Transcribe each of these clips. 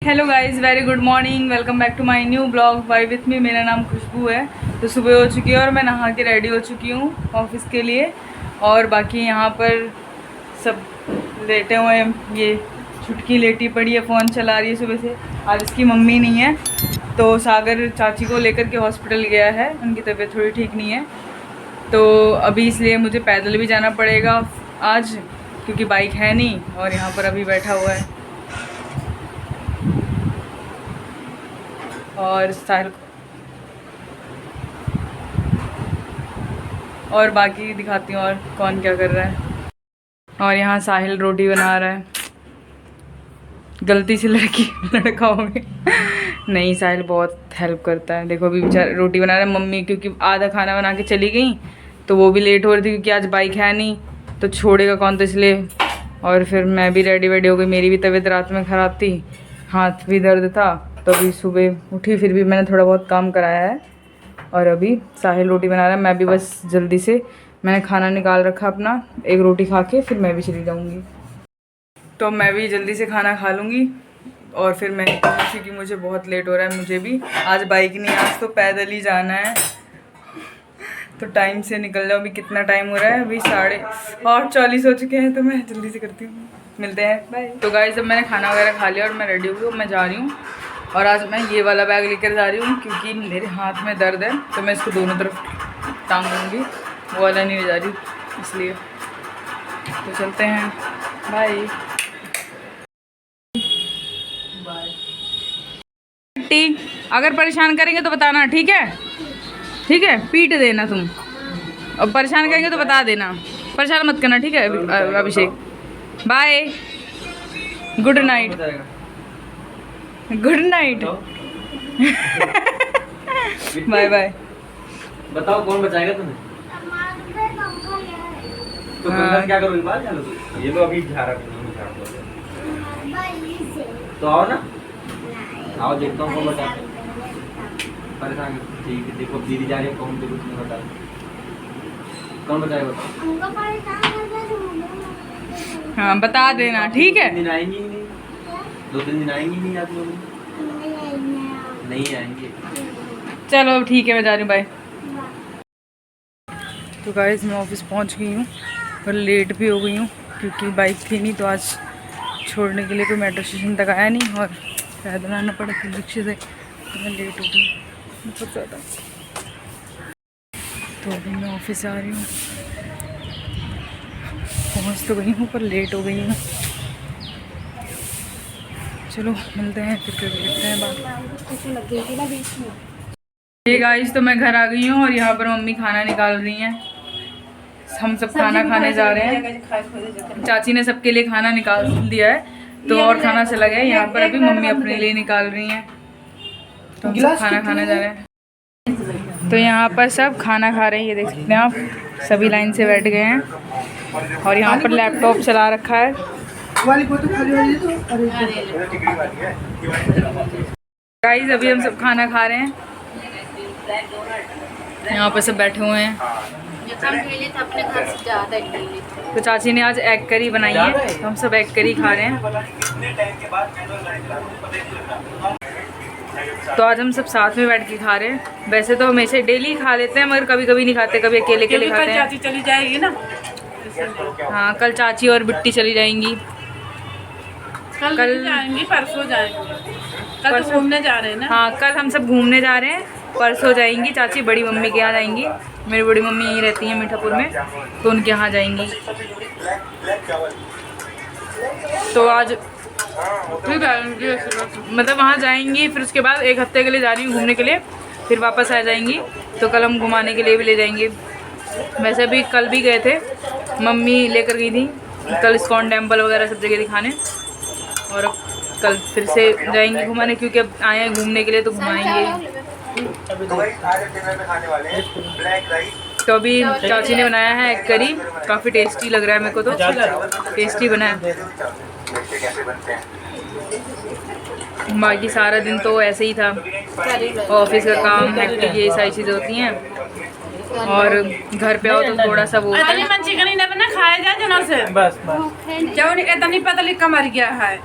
Hello guys, very good morning. Welcome back to my new blog by with me. मेरा नाम खुशबू है। तो सुबह हो चुकी है और मैं नहा के रेडी हो चुकी हूँ ऑफिस के लिए। और बाकी यहाँ पर सब लेटे हुए हैं। ये छुटकी लेटी पड़ी है, फ़ोन चला रही है सुबह से। आज इसकी मम्मी नहीं है तो सागर चाची को लेकर के हॉस्पिटल गया है। उनकी तबीयत थोड़ी ठीक नहीं है तो अभी इसलिए मुझे पैदल भी जाना पड़ेगा आज, क्योंकि बाइक है नहीं। और यहाँ पर अभी बैठा हुआ है और साहिल और बाकी दिखाती हूँ और कौन क्या कर रहा है। और यहाँ साहिल रोटी बना रहा है। गलती से लड़का हो गया। नहीं, साहिल बहुत हेल्प करता है। देखो अभी बेचारा रोटी बना रहा है। मम्मी क्योंकि आधा खाना बना के चली गई तो वो भी लेट हो रही थी, क्योंकि आज बाइक है नहीं तो छोड़ेगा कौन, तो इसलिए। और फिर मैं भी रेडी वेडी हो गई। मेरी भी तबीयत रात में ख़राब थी, हाथ भी दर्द था, तो अभी सुबह उठी फिर भी मैंने थोड़ा बहुत काम कराया है। और अभी साहिल रोटी बना रहा है। मैं भी बस जल्दी से मैंने खाना निकाल रखा अपना, एक रोटी खा के फिर मैं भी चली जाऊँगी। तो मैं भी जल्दी से खाना खा लूँगी और फिर मैं निकलूँगी, क्योंकि मुझे बहुत लेट हो रहा है। मुझे भी आज बाइक नहीं, आज तो पैदल ही जाना है। तो टाइम से निकल जाओ। अभी कितना टाइम हो रहा है? अभी 8:40 हो चुके हैं। तो मैं जल्दी से करती हूँ, मिलते हैं, बाय। तो गाइस अब मैंने खाना वगैरह खा लिया और मैं रेडी हो गई, मैं जा रही हूँ। और आज मैं ये वाला बैग लेकर जा रही हूँ क्योंकि मेरे हाथ में दर्द है, तो मैं इसको दोनों तरफ टांगूंगी। वो वाला नहीं ले जा रही इसलिए। तो चलते हैं, बाय बाय। अगर परेशान करेंगे तो बताना, ठीक है? ठीक है, पीट देना तुम। और परेशान करेंगे तो बता देना, परेशान मत करना, ठीक है Abhishek? Bye, good night. Good night. Bye bye. बताओ कौन बचाएगा तुम्हें? तो क्या करोगे? बाल झाड़ोगे? ये तो अभी झाड़ा तो आओ ना, आओ देखता हूँ कौन बचाता है। परेशान ठीक है, देखो दीदी जा रही है, कौन देखो तुम्हें बता, कौन बचाएगा बताओ? हाँ बता देना, ठीक है? दिन आएंगे ही नहीं, 2-3 दिन आएंगे नहीं आप लोग? नहीं आएंगे। चलो ठीक है, मैं जा रही हूँ, बाय। तो गाइस मैं ऑफिस पहुँच गई हूँ और लेट भी हो गई हूँ, क्योंकि बाइक थी नहीं तो आज छोड़ने के लिए कोई मेट्रो स्टेशन तक आया नहीं और पैदल आना पड़ा फिर रिक्शे से। तो मैं लेट हो गई बहुत ज़्यादा। तो अभी मैं ऑफिस आ रही हूँ, पहुँच तो गई हूँ पर लेट हो गई हूँ। चलो मिलते हैं फिर देखते हैं बात। ये गाइस तो मैं घर आ गई हूँ और यहाँ पर मम्मी खाना निकाल रही हैं। हम सब खाना खाने जा रहे हैं। चाची ने सबके लिए खाना निकाल दिया है तो और खाना चला गया। यहाँ पर अभी मम्मी अपने लिए निकाल रही हैं, तो हम सब खाना खाने जा रहे हैं। तो यहाँ पर सब खाना खा रहे हैं, ये देख सकते हैं आप, सभी लाइन से बैठ गए हैं। और यहाँ पर लैपटॉप चला रखा है। गाइस अभी हम सब खाना खा रहे हैं, यहाँ पर सब बैठे हुए हैं। तो चाची ने आज एग करी बनाई है, तो हम सब एग करी खा रहे हैं। तो आज हम सब साथ में बैठ के खा रहे हैं। वैसे तो हमेशा डेली खा लेते हैं, मगर कभी कभी नहीं खाते, कभी अकेले अकेले खाते हैं। चाची चली जाएगी ना। हाँ कल चाची और बिट्टी चली जाएंगी। कल जाएंगी, परसों जाएंगी। कल तो घूमने जा रहे हैं ना। हाँ कल हम सब घूमने जा रहे हैं, परसों जाएंगी चाची बड़ी मम्मी के यहाँ जाएंगी। मेरी बड़ी मम्मी यहीं रहती हैं मीठापुर में, तो उनके यहाँ जाएंगी। तो आज मतलब वहाँ जाएंगी, फिर उसके बाद 1 हफ्ते के लिए जा रही हूँ घूमने के लिए, फिर वापस आ जाएंगी। तो कल हम घुमाने के लिए भी ले जाएंगे। वैसे भी कल भी गए थे, मम्मी लेकर गई थी कल इस्कॉन टेम्पल वगैरह सब जगह दिखाने। और अब कल फिर से जाएंगे घुमाने, क्योंकि अब आए हैं घूमने के लिए तो घुमाएंगे। तो अभी चाची ने बनाया है एग करी, काफ़ी टेस्टी लग रहा है मेरे को, तो टेस्टी बना है। बाकी सारा दिन तो ऐसे ही था, ऑफिस का काम, हेक्टिक, ये सारी चीज़ें होती हैं। और घर पे आओ तो थोड़ा सा वो खाया जाए, बस बस नहीं पता लिखा मर गया है।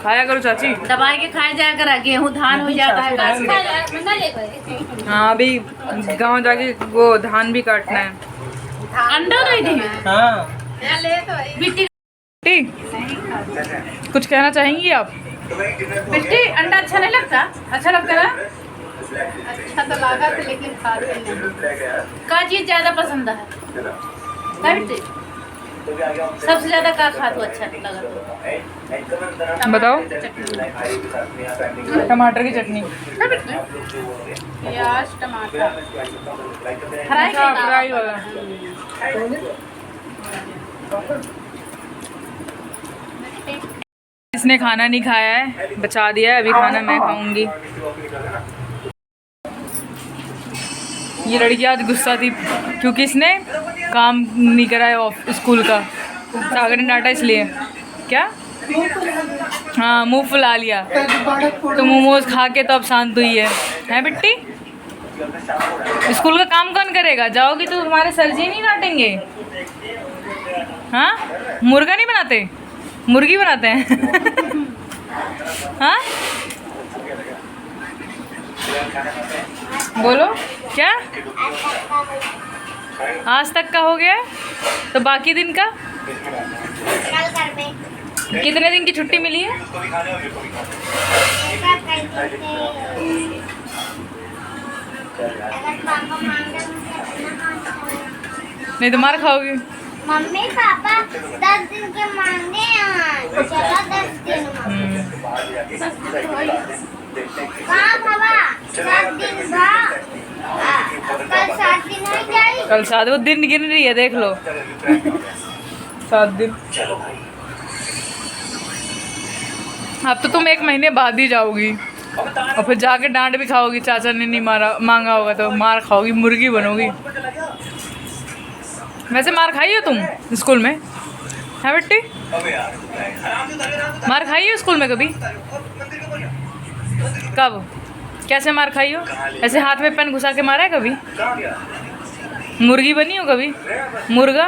खाया करो चाची। दबाई के खाया जाया करा, गेहूँ धान हो जाता है घास में। हाँ अभी गांव जाके वो धान भी काटना है। अंडा नहीं दी हाँ बिट्टी। कुछ कहना चाहेंगी आप? बिट्टी अंडा अच्छा नहीं लगता? अच्छा लगता ना? अच्छा तो लगा था लेकिन खाते नहीं। का चीज ज्यादा पसंद है? का बिट्टी? सबसे ज्यादा का खाते अच्छा लगा? बताओ। टमाटर की चटनी। प्याज टमाटर फ्राई अच्छा, फ्राई वाला। इसने खाना नहीं खाया है, बचा दिया है, अभी खाना मैं खाऊंगी। ये लड़की आज गुस्सा थी क्योंकि इसने काम नहीं करा है स्कूल का। सागर ने डांटा इसलिए। क्या? हाँ मुंह फुला लिया तो मोमोज खा के तो अब शांत हुई है बिट्टी? स्कूल का काम कौन करेगा? जाओगी तो तुम्हारे सर जी नहीं डांटेंगे? हाँ मुर्गा नहीं बनाते, मुर्गी बनाते हैं। हाँ बोलो क्या? आज तक का हो गया तो बाकी दिन का? कितने दिन की छुट्टी मिली है? नहीं तो मार खाओगी। मम्मी पापा 10 दिन के मांगे हैं। चलो 10 दिन कहाँ बाबा 7 दिन कल 7 दिन है क्या? कल 7 वो दिन गिन रही है, देख लो। 7 दिन। अब तो तुम 1 महीने बाद ही जाओगी और फिर जाके डांट भी खाओगी। चाचा ने नहीं मांगा होगा तो मार खाओगी, मुर्गी बनोगी। वैसे मार खाई हो तुम स्कूल में? है बेटी? मार खाई हो स्कूल में कभी? कब? कैसे मार खाई हो? ऐसे हाथ में पेन घुसा के मारा है कभी? मुर्गी बनी हो कभी? मुर्गा?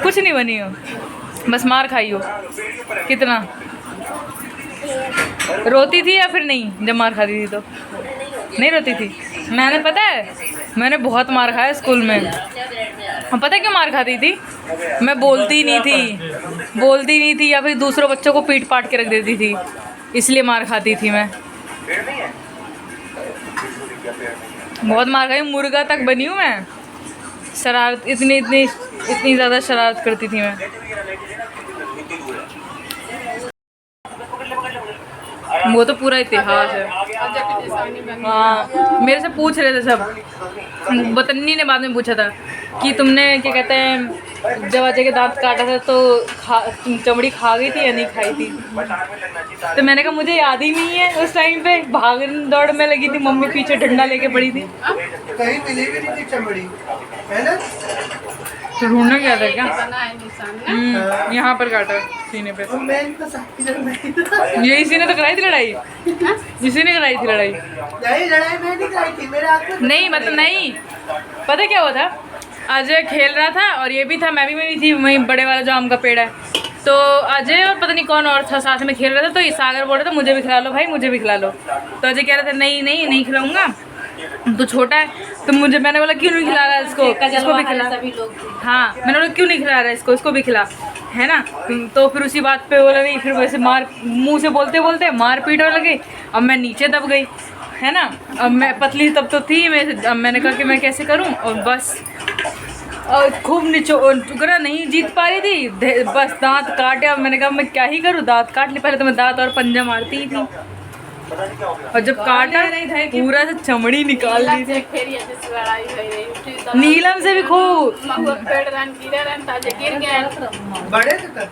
कुछ नहीं बनी हो, बस मार खाई हो। कितना रोती थी या फिर नहीं? जब मार खाती थी तो नहीं रोती थी? मैंने पता है मैंने बहुत मार खाया स्कूल में। पता है क्यों मार खाती थी? मैं बोलती नहीं थी या फिर दूसरों बच्चों को पीट पाट के रख देती थी, इसलिए मार खाती थी मैं। बहुत मार खाई, मुर्गा तक बनी हूँ मैं। शरारत इतनी ज़्यादा शरारत करती थी मैं। वो तो पूरा इतिहास है। हाँ मेरे से पूछ रहे थे सब। बतन्नी ने बाद में पूछा था कि तुमने क्या कहते हैं जब अजय के दांत काटा था तो चमड़ी खा गई थी या नहीं खाई थी? तो मैंने कहा मुझे याद ही नहीं है। उस टाइम पे भाग दौड़ में लगी थी, मम्मी पीछे डंडा लेके पड़ी थी। कहीं मिली भी नहीं थी चमड़ी, है ना? तो ढूंढना क्या था क्या? बना है निशान। यहाँ पर काटा सीने पे। मैं तो साथी जन ये इसी ने तो कराई थी लड़ाई, इसी ने कराई थी लड़ाई। नहीं लड़ाई मैं नहीं कराई थी, मेरे हाथ में नहीं मतलब नहीं, पता क्या हुआ था? अजय खेल रहा था और ये भी था, मैं भी थी वहीं बड़े वाला जो आम का पेड़ है। तो अजय और पता नहीं कौन और था साथ में खेल रहा था। तो ये सागर बोल रहा था मुझे भी खिला लो भाई, मुझे भी खिला लो। तो अजय कह रहा था नहीं खिलाऊंगा, तो छोटा है। तो मैंने बोला क्यों नहीं खिला रहा है इसको भी खिला। सभी लोग हाँ मैंने बोला क्यों नहीं खिला रहा है इसको भी खिला, है ना? तो फिर उसी बात पे बोला नहीं, फिर वैसे मुंह से बोलते बोलते मार पीट होने लगी। अब मैं नीचे दब गई, है ना? अब मैं पतली तब तो थी अब मैंने कहा कि मैं कैसे करूं, और बस और खूब निचोड़ा, नहीं जीत पा रही थी, बस दांत काटे। अब मैंने कहा मैं क्या ही करूं, दांत काट ली। पहले तो मैं दांत और पंजा मारती ही थी, और जब काटा पूरा से चमड़ी निकाल ली थी। नीलम से भी खूब गिर गए बड़े थे तब।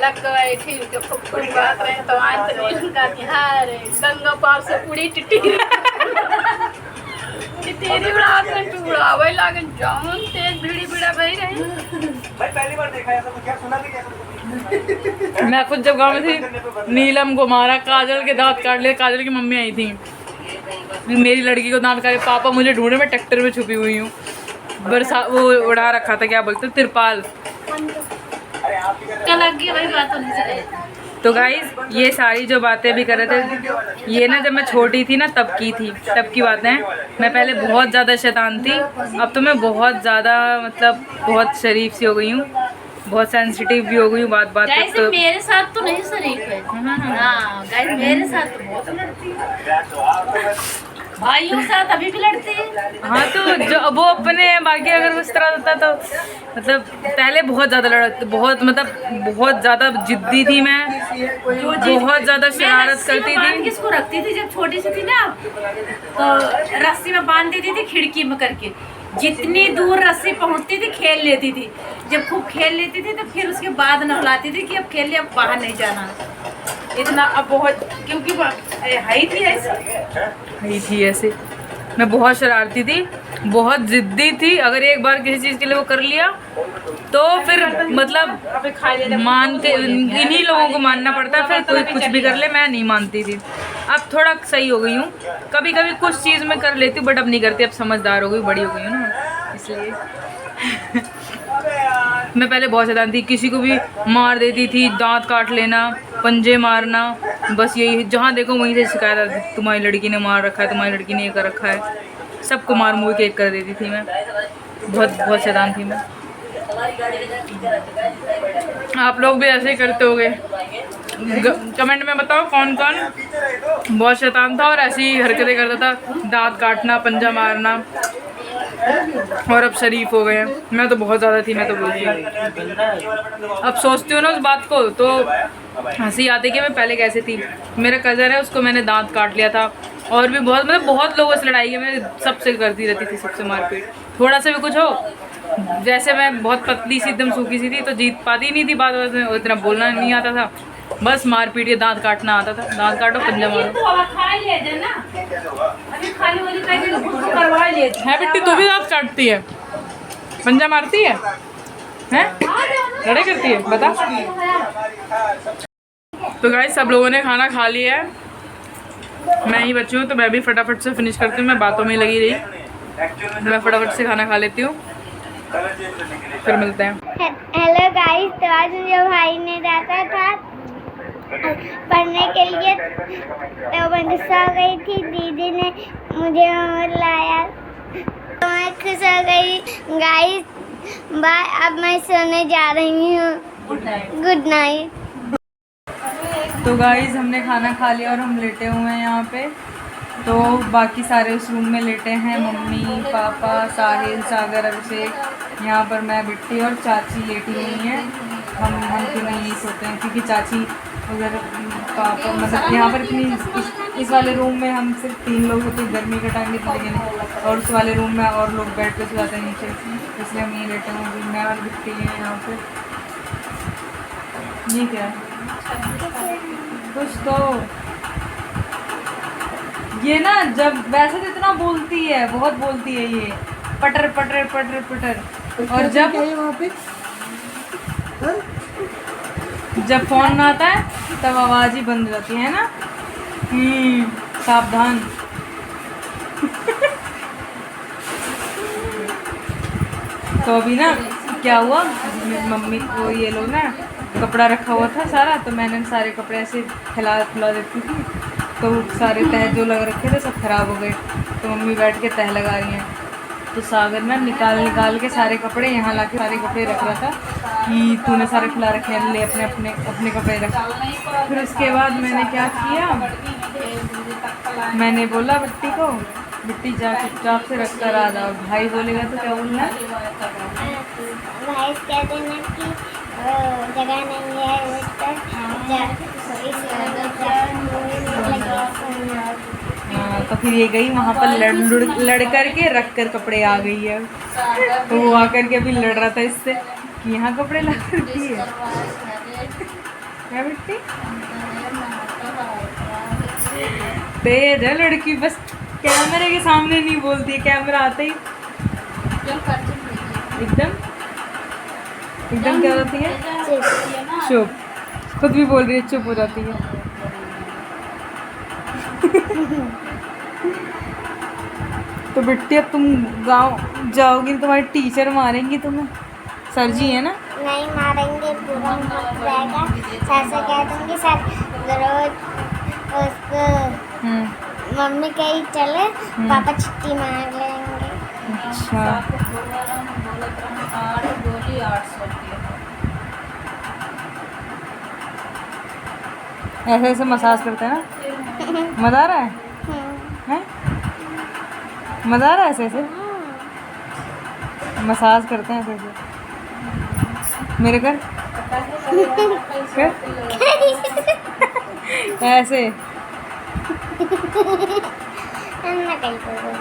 लग गए ठीक जो फुफुर बात रहे तो आज तो नीलम का तिहार है। गंगा पार से उड़ी टिटी तेरी रात में टूड़ा वही लागे जाऊं तेज भीड़ी भीड़ा भई रही। भाई पहली बार देखा है तो क्या सुना भी क्या? मैं खुद जब गाँव में थी नीलम को मारा, काजल के दांत काट लिए। काजल की मम्मी आई थी, मेरी लड़की को दांत काटे। पापा मुझे ढूंढे, मैं ट्रैक्टर में छुपी हुई हूँ। वो उड़ा रखा था, क्या बोलते तिरपाल। कल लग गई वही बात होनी चाहिए। तो गाइस ये सारी जो बातें भी कर रहे थे, ये ना जब मैं छोटी थी ना तब की थी, तब की बातें हैं। मैं पहले बहुत ज़्यादा शैतान थी, अब तो मैं बहुत ज़्यादा मतलब बहुत शरीफ सी हो गई हूँ, बहुत सेंसिटिव भी हो गई हूँ बात गाइस तो। मेरे साथ तो नहीं शरीफ है। हाँ गाइस मेरे साथ तो बहुत लड़ती है, भाइयों के साथ अभी भी लड़ती है। हाँ तो जो वो अपने हैं, बाकी अगर उस तरह होता तो मतलब पहले बहुत ज़्यादा बहुत मतलब बहुत ज़्यादा जिद्दी थी मैं, बहुत ज़्यादा शरारत करती थी। किसको रखती थी जब छोटी सी थी ना, तो रस्सी में बांध देती थी खिड़की में करके, जितनी दूर रस्सी पहुंचती थी खेल लेती थी। जब खूब खेल लेती थी तो फिर उसके बाद नहलाती थी कि अब खेल लिया, अब बाहर नहीं जाना इतना। अब बहुत क्योंकि हाई थी ऐसे मैं बहुत शरारती थी, बहुत जिद्दी थी। अगर एक बार किसी चीज़ के लिए वो कर लिया तो फिर मतलब मान के इन्हीं लोगों को मानना पड़ता, फिर कोई कुछ भी कर ले मैं नहीं मानती थी। अब थोड़ा सही हो गई हूँ, कभी कभी कुछ चीज़ में कर लेती हूँ बट अब नहीं करती, अब समझदार हो गई, बड़ी हो गई हूँ ना इसलिए। मैं पहले बहुत शैतान थी, किसी को भी मार देती थी, दांत काट लेना, पंजे मारना, बस यही जहाँ देखो वहीं से शिकायत आती, तुम्हारी लड़की ने मार रखा है, तुम्हारी लड़की ने ये कर रखा है, सबको मार मुँह के एक कर देती थी मैं, बहुत शैतान थी मैं। आप लोग भी ऐसे ही करते होगे, कमेंट में बताओ कौन कौन बहुत शैतान था और ऐसी हरकतें करता था, दांत काटना, पंजा मारना, और अब शरीफ हो गए हैं। मैं तो बहुत ज़्यादा थी, मैं तो बोलती हूँ, अब सोचती हूँ ना उस बात को तो हंसी आती कि मैं पहले कैसे थी। मेरा कज़न है, उसको मैंने दांत काट लिया था, और भी बहुत मतलब बहुत लोगों से लड़ाई है, मैं सबसे करती रहती थी, सबसे मारपीट, थोड़ा सा भी कुछ हो। जैसे मैं बहुत पतली सी एकदम सूखी सी थी तो जीत पाती नहीं थी बात में, इतना बोलना नहीं आता था, बस मारपीट के दांत काटना आता था, दांत काटो पंजा मारो। है बिट्टी तू भी दांत काटती है, पंजा मारती है, हैं लड़ाई करती है बता। तो गाइस सब लोगों ने खाना खा लिया है, मैं ही बची हूँ तो मैं भी फटाफट से फिनिश करती हूँ, मैं बातों में लगी रही, मैं फटाफट से खाना खा लेती हूँ, फिर मिलते हैं। हेलो गाइस, तो आज मुझे भाई ने डांटा था पढ़ने के लिए, तो मैं गुस्सा हो गई थी, दीदी ने मुझे लाया तो मैं खुश हो गई। गाइस बाय, अब मैं सोने जा रही हूँ, गुड नाइट। तो गाइस हमने खाना खा लिया और हम लेटे हुए हैं यहाँ पे, तो बाकी सारे उस रूम में लेटे हैं, मम्मी पापा साहिल सागर अभिषेक, यहाँ पर मैं बिट्टी और चाची लेटी हुई हैं। हम क्यों नहीं सोते हैं क्योंकि चाची उधर पापा मतलब यहाँ पर इतनी इस वाले रूम में हम सिर्फ 3 लोग होते, गर्मी का टाइम भी था लेकिन, और उस वाले रूम में और लोग बैठ के सोते हैं नीचे, इसलिए हम यहीं लेटे हुए, मैं और बिट्टी हैं यहाँ पे। ये क्या है कुछ तो, ये ना जब वैसे तो इतना बोलती है, बहुत बोलती है ये, पटर पटर पटर पटर, और जब वहाँ पे जब फोन आता है तब आवाज़ ही बंद रहती है ना। सावधान। तो अभी ना क्या हुआ, मम्मी को ये लोग ना कपड़ा रखा हुआ था सारा, तो मैंने सारे कपड़े ऐसे फैला देती थी, तो सारे तह जो लग रखे थे सब खराब हो गए, तो मम्मी बैठ के तह लगा रही हैं। तो सागर ना निकाल के सारे कपड़े यहाँ ला के सारे कपड़े रख रहा था कि तूने सारे खिला रखे हैं, ले अपने कपड़े रख। फिर उसके बाद मैंने क्या किया, मैंने बोला बिट्टी को, बिट्टी जा चुपचाप से रख कर आ जाओ, भाई बोलेगा तो क्या बोलना है, भाई कह देना कि जगह नहीं है, हाँ। तो फिर ये गई वहाँ पर लड़ कर के रख कर कपड़े आ गई है, तो वो आकर के अभी लड़ रहा था इससे कि यहाँ कपड़े ला कर दिए। क्या बिट्टी तेज है लड़की, बस कैमरे के सामने नहीं बोलती है, कैमरा आते ही एकदम क्या होती है, चुप, खुद भी बोल रही है चुप हो जाती है। तो बिट्टी अब तुम गाँव जाओगी, तुम्हारी टीचर मारेंगी तुम्हें, सर जी है ना। नहीं मारेंगे पूरा मत जाएगा। सर से कह दूंगी सर रोज उसको मम्मी कहीं चले पापा छुट्टी मार लेंगे। अच्छा गोली 800 की ऐसे ऐसे मसाज करते हैं ना, मज़ा आ रहा है? हैं? मज़ा आ रहा है ऐसे ऐसे मसाज करते हैं ऐसे ऐसे मेरे घर ऐसे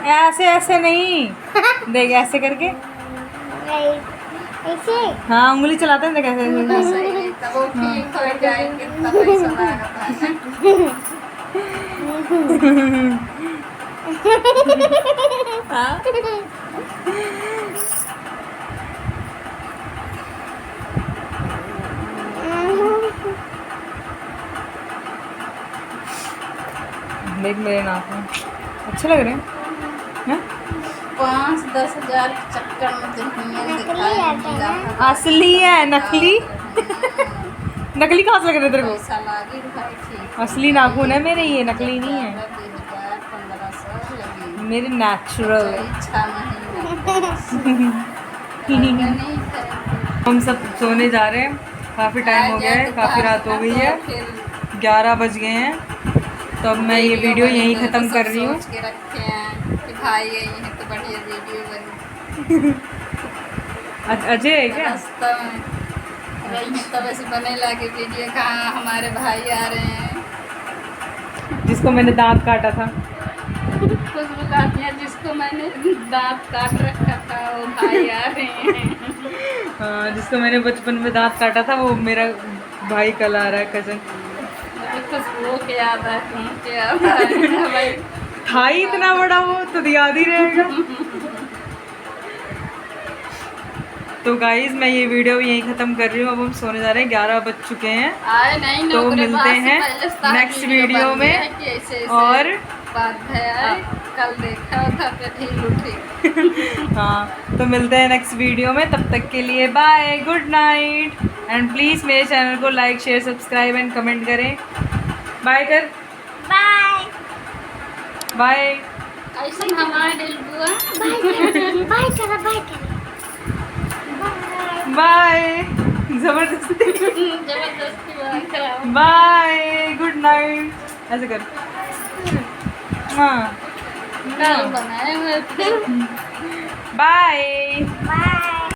ऐसे ऐसे नहीं, देख ऐसे करके, ऐसे हाँ उंगली चलाते हैं, देख ऐसे ऐसे तब वो ठीक हो जाएंगे, तब पैसा लगता है। देख मेरे नाक में अच्छे लग रहे हैं, हैं? 5-10 हजार के चक्कर में दुनिया नकली आते हैं ना। असली है, नकली नकली कहाँ से लग रहे तेरे को? पैसा लागी भाई ठीक। असली नाखून है मेरे, ये नकली नहीं है 2000-1500 लगी। मेरे नेचुरल। इच्छा नहीं नहीं हम सब सोने जा रहे हैं, काफ़ी टाइम हो गया है, काफ़ी रात हो गई है, 11 बज गए हैं। तो अब मैं ये वीडियो यहीं ख़त्म कर रही हूँ। सोच के रखे हैं कि भाई यही है तो बढ़िया वीडियो बनी। अजय है क्या? रास्ता में रही है तब ऐसे बने लगे वीडियो, कहाँ हमारे भाई आ रहे हैं। जिसको मैंने दांत काटा था, खुशबू कहती है जिसको मैंने दांत काट रखा था वो भाई आ रहे हैं। हाँ, जिसको मैंने बचपन में दांत काटा था वो मेरा भाई कल आ रहा है, कजन। मुझे खुशबू के याद है, तुमके याद है भाई। था ही इतना बड़ा वो, तो याद ही रहेगा। तो गाइज मैं ये वीडियो यहीं ख़त्म कर रही हूँ, अब हम सोने जा रहे हैं, 11 बज चुके हैं। आए नहीं तो नौकरी मिलते पास से हैं पहले स्टार्ट नेक्स्ट वीडियो वीडियो बन में। गया है कि ऐसे ऐसे और बात है आए, कल देखा था पे ढील उठी। हाँ, तो मिलते हैं नेक्स्ट वीडियो में, तब तक के लिए bye, good night, and please मेरे चैनल को like share subscribe and comment करें। बाय कर, बाय बाय। ऐसे हमारे दिल बुआ बाय करो बाय करो बाय, जबरदस्ती जबरदस्ती बात कराओ। बाय, गुड नाइट, ऐसे कर। हाँ, बनाए हुए बाय। बाय।